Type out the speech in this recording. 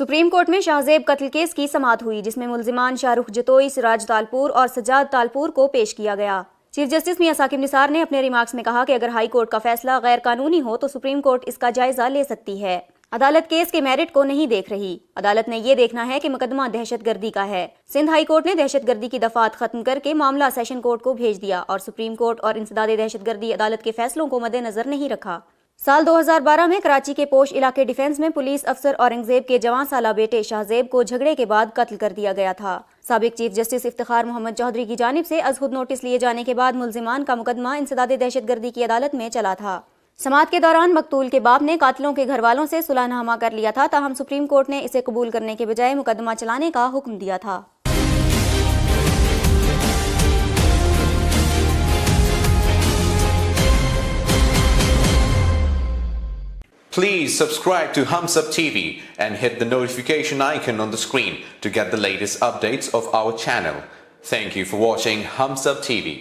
Supreme court में शाहजेब कत्ल case की समाअत हुई, जिसमें मुल्जिमान शाहरुख जतोई, सिराज तालपुर और सज्जाद तालपुर को पेश किया गया। चीफ जस्टिस मियां साकिब निसार ने अपने रिमार्क्स में कहा कि अगर हाई कोर्ट का फैसला गैर कानूनी हो तो सुप्रीम कोर्ट इसका जायजा ले सकती है। अदालत केस के मेरिट को नहीं देख रही। अदालत ने ये देखना है कि मुकदमा दहशतगर्दी का है। सिंध हाई कोर्ट ने दहशतगर्दी की दफात खत्म करके मामला सेशन कोर्ट को भेज दिया और सुप्रीम कोर्ट और इंसदादे दहशतगर्दी अदालत के फैसलों को मद्देनजर नहीं रखा। साल 2012 में कराची के पोश इलाके डिफेंस में पुलिस अफसर औरंगजेब के जवां साला बेटे शाहजेब को झगड़े के बाद कत्ल कर दिया गया था। साबिक चीफ जस्टिस इफ्तिखार मोहम्मद चौधरी की जानिब से अज़हुद नोटिस लिए जाने के बाद मुल्जिमान का मुकदमा इंसदादे दहशतगर्दी की अदालत में चला था। समाअत के दौरान मकतूल के बाप ने कातिलों के घर वालों से सुलहनामा कर लिया था, ताहम सुप्रीम कोर्ट ने इसे कबूल करने के बजाय मुकदमा चलाने का हुक्म दिया था। Please subscribe to Hums Up TV and hit the notification icon on the screen to get the latest updates of our channel. Thank you for watching Hums Up TV.